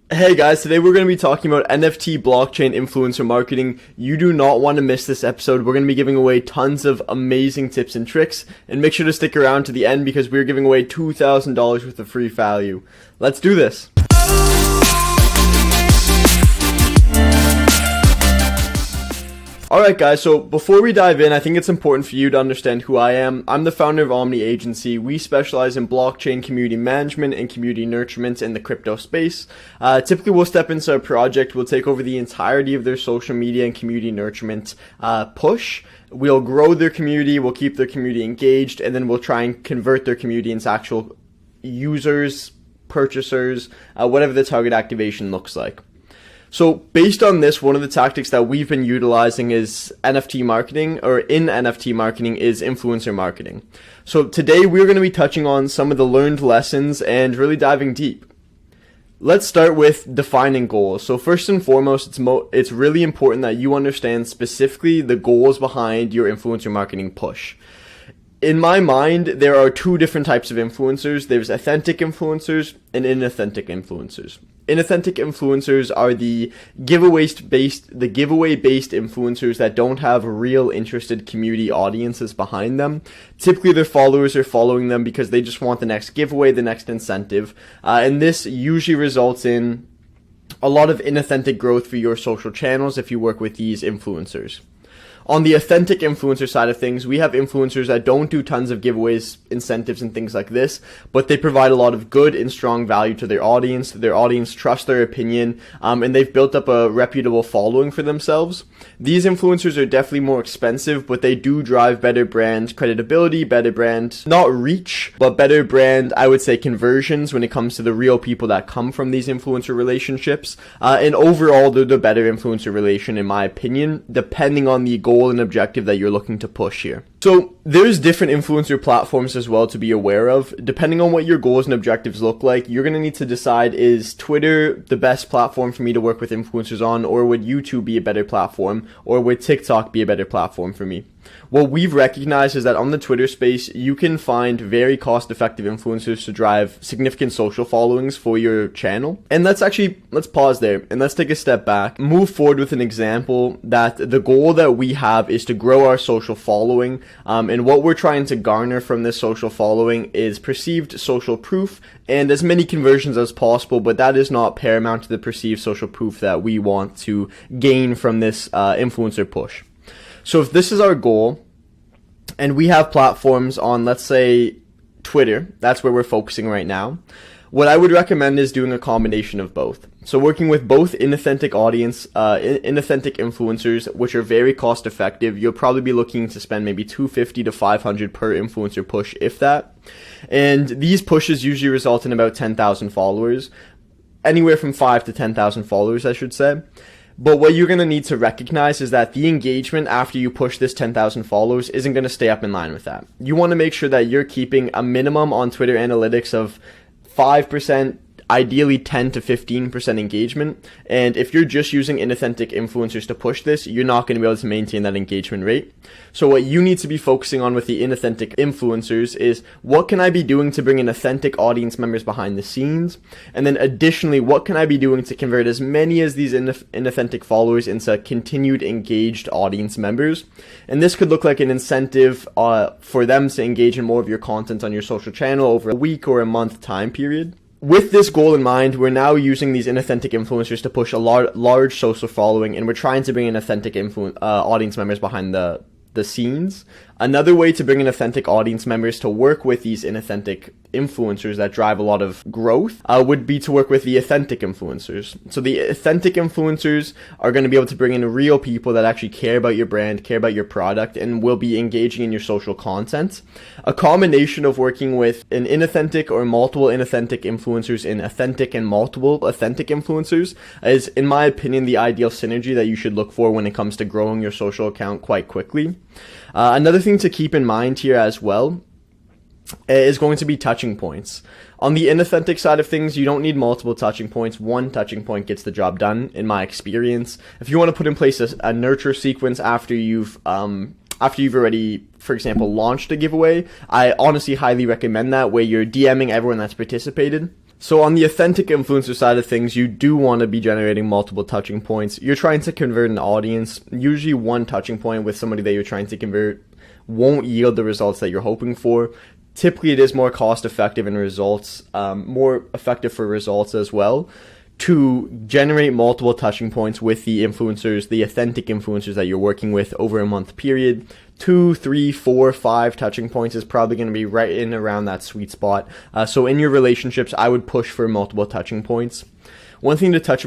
Hey guys, today we're going to be talking about NFT blockchain influencer marketing. You do not want to miss this episode. We're going to be giving away tons of amazing tips and tricks, and make sure to stick around to the end because we're giving away $2,000 worth of free value. Let's do this. Alright guys, so before we dive in, I think it's important for you to understand who I am. I'm the founder of Omni Agency. We specialize in blockchain community management and community nurturement in the crypto space. Typically we'll step into a project, we'll take over the entirety of their social media and community nurturement push. We'll grow their community, we'll keep their community engaged, and then we'll try and convert their community into actual users, purchasers, whatever the target activation looks like. So based on this, one of the tactics that we've been utilizing is NFT marketing, or in NFT marketing is influencer marketing. So today we're going to be touching on some of the learned lessons and really diving deep. Let's start with defining goals. So first and foremost, it's really important that you understand specifically the goals behind your influencer marketing push. In my mind, there are two different types of influencers. There's authentic influencers and inauthentic influencers. Inauthentic influencers are the giveaway-based influencers that don't have real interested community audiences behind them. Typically, their followers are following them because they just want the next giveaway, the next incentive, and this usually results in a lot of inauthentic growth for your social channels if you work with these influencers. On the authentic influencer side of things, we have influencers that don't do tons of giveaways, incentives, and things like this, but they provide a lot of good and strong value to their audience. Their audience trusts their opinion, and they've built up a reputable following for themselves. These influencers are definitely more expensive, but they do drive better brand credibility, better brand, not reach, but better brand, I would say, conversions when it comes to the real people that come from these influencer relationships. And overall, they're the better influencer relation, in my opinion, depending on the goal and objective that you're looking to push here. So there's different influencer platforms as well to be aware of. Depending on what your goals and objectives look like, you're going to need to decide, is Twitter the best platform for me to work with influencers on, or would YouTube be a better platform, or would TikTok be a better platform for me? What we've recognized is that on the Twitter space, you can find very cost-effective influencers to drive significant social followings for your channel. And let's pause there and let's take a step back, move forward with an example that the goal that we have is to grow our social following. And what we're trying to garner from this social following is perceived social proof and as many conversions as possible, but that is not paramount to the perceived social proof that we want to gain from this influencer push. So if this is our goal, and we have platforms on, let's say, Twitter, that's where we're focusing right now, what I would recommend is doing a combination of both. So working with both inauthentic influencers, which are very cost effective. You'll probably be looking to spend maybe $250 to $500 per influencer push, if that. And these pushes usually result in about 10,000 followers, anywhere from 5 to 10,000 followers, I should say. But what you're going to need to recognize is that the engagement after you push this 10,000 followers isn't going to stay up in line with that. You want to make sure that you're keeping a minimum on Twitter analytics of 5%, ideally 10 to 15% engagement. And if you're just using inauthentic influencers to push this, you're not going to be able to maintain that engagement rate. So what you need to be focusing on with the inauthentic influencers is, what can I be doing to bring in authentic audience members behind the scenes? And then additionally, what can I be doing to convert as many as these inauthentic followers into continued engaged audience members? And this could look like an incentive for them to engage in more of your content on your social channel over a week or a month time period. With this goal in mind, we're now using these inauthentic influencers to push a large social following, and we're trying to bring in authentic audience members behind the scenes. Another way to bring in authentic audience members to work with these inauthentic influencers that drive a lot of growth would be to work with the authentic influencers. So the authentic influencers are going to be able to bring in real people that actually care about your brand, care about your product, and will be engaging in your social content. A combination of working with an inauthentic or multiple inauthentic influencers and authentic and multiple authentic influencers is, in my opinion, the ideal synergy that you should look for when it comes to growing your social account quite quickly. Another thing to keep in mind here as well is going to be touching points. On the inauthentic side of things, you don't need multiple touching points. One touching point gets the job done, in my experience. If you want to put in place a nurture sequence after you've already, for example, launched a giveaway, I honestly highly recommend that, where you're DMing everyone that's participated. So on the authentic influencer side of things, you do want to be generating multiple touching points. You're trying to convert an audience. Usually one touching point with somebody that you're trying to convert won't yield the results that you're hoping for. Typically, it is more cost effective in results, more effective for results as well, to generate multiple touching points with the influencers, the authentic influencers that you're working with over a month period. 2, 3, 4, 5 touching points is probably going to be right in around that sweet spot. So in your relationships, I would push for multiple touching points. One thing to touch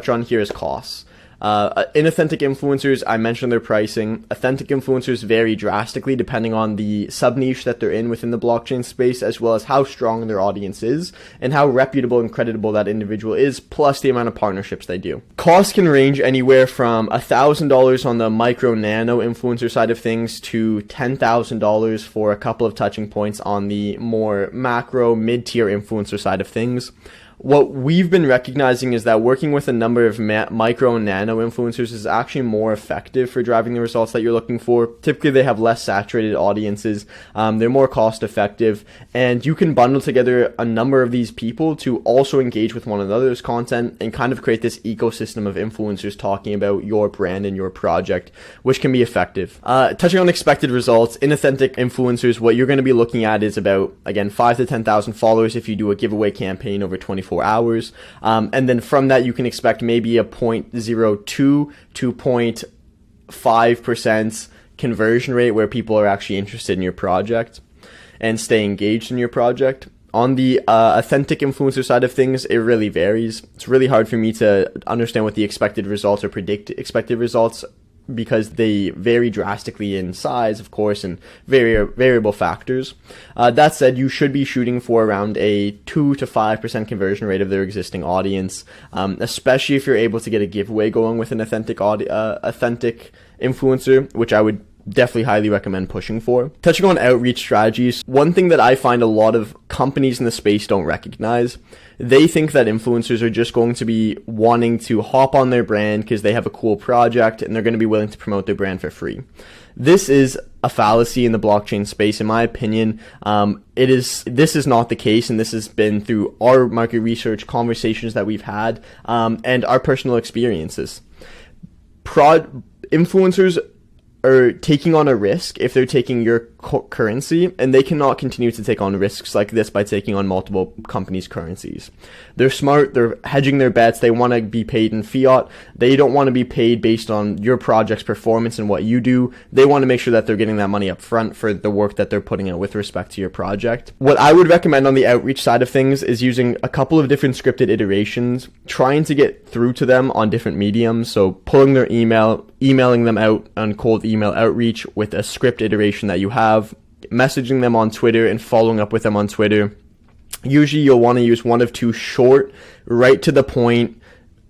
on here is costs. Inauthentic influencers, I mentioned their pricing. Authentic influencers vary drastically depending on the sub-niche that they're in within the blockchain space, as well as how strong their audience is and how reputable and credible that individual is, plus the amount of partnerships they do. Costs can range anywhere from $1,000 on the micro nano influencer side of things to $10,000 for a couple of touching points on the more macro mid-tier influencer side of things. What we've been recognizing is that working with a number of micro and nano influencers is actually more effective for driving the results that you're looking for. Typically, they have less saturated audiences. They're more cost effective, and you can bundle together a number of these people to also engage with one another's content and kind of create this ecosystem of influencers talking about your brand and your project, which can be effective. Touching on expected results, inauthentic influencers, what you're going to be looking at is about, again, 5 to 10,000 followers if you do a giveaway campaign over 24 hours. And then from that, you can expect maybe a 0.02 to 0.5% conversion rate where people are actually interested in your project and stay engaged in your project. On the authentic influencer side of things, it really varies. It's really hard for me to understand what the expected results or predict expected results, because they vary drastically in size, of course, and variable factors. That said, you should be shooting for around a 2 to 5% conversion rate of their existing audience, especially if you're able to get a giveaway going with an authentic influencer, which I would definitely highly recommend pushing for. Touching on outreach strategies, one thing that I find a lot of companies in the space don't recognize, they think that influencers are just going to be wanting to hop on their brand because they have a cool project and they're going to be willing to promote their brand for free. This is a fallacy in the blockchain space, in my opinion. This is not the case, and this has been through our market research, conversations that we've had, and our personal experiences. Influencers are taking on a risk if they're taking your currency, and they cannot continue to take on risks like this by taking on multiple companies' currencies. They're smart, they're hedging their bets, they want to be paid in fiat, they don't want to be paid based on your project's performance and what you do. They want to make sure that they're getting that money up front for the work that they're putting out with respect to your project. What I would recommend on the outreach side of things is using a couple of different scripted iterations, trying to get through to them on different mediums, so pulling their email, emailing them out on cold email outreach with a script iteration that you have, messaging them on Twitter and following up with them on Twitter. Usually you'll want to use one of two short, right to the point,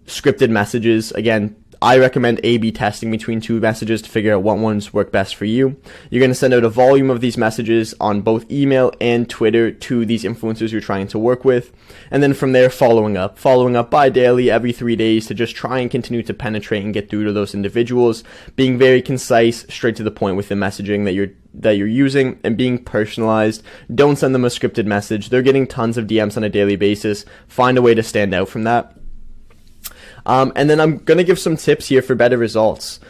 scripted messages. Again, I recommend A/B testing between two messages to figure out what ones work best for you. You're going to send out a volume of these messages on both email and Twitter to these influencers you're trying to work with. And then from there, following up bi-daily, every 3 days, to just try and continue to penetrate and get through to those individuals, being very concise, straight to the point with the messaging that you're using, and being personalized. Don't send them a scripted message. They're getting tons of DMs on a daily basis. Find a way to stand out from that. And then I'm going to give some tips here for better results.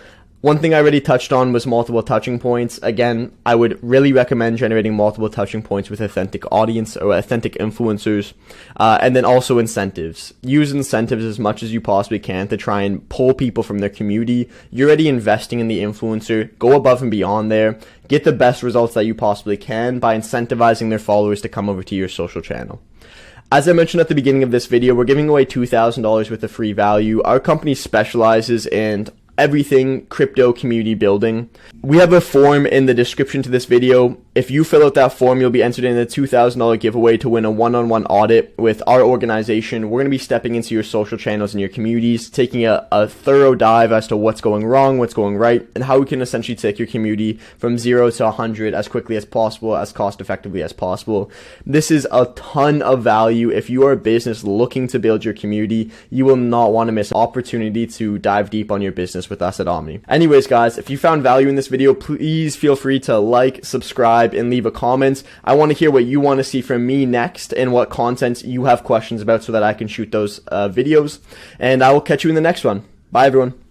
One thing I already touched on was multiple touching points. Again, I would really recommend generating multiple touching points with authentic audience or authentic influencers. And then also incentives. Use incentives as much as you possibly can to try and pull people from their community. You're already investing in the influencer. Go above and beyond there. Get the best results that you possibly can by incentivizing their followers to come over to your social channel. As I mentioned at the beginning of this video, we're giving away $2,000 worth of free value. Our company specializes in everything crypto community building. We have a form in the description to this video. If you fill out that form, you'll be entered in a $2,000 giveaway to win a one-on-one audit with our organization. We're going to be stepping into your social channels and your communities, taking a thorough dive as to what's going wrong, what's going right, and how we can essentially take your community from 0 to 100 as quickly as possible, as cost effectively as possible. This is a ton of value. If you are a business looking to build your community, you will not want to miss an opportunity to dive deep on your business business with us at Omni. Anyways, guys, if you found value in this video, please feel free to like, subscribe, and leave a comment. I want to hear what you want to see from me next and what content you have questions about so that I can shoot those videos. And I will catch you in the next one. Bye, everyone.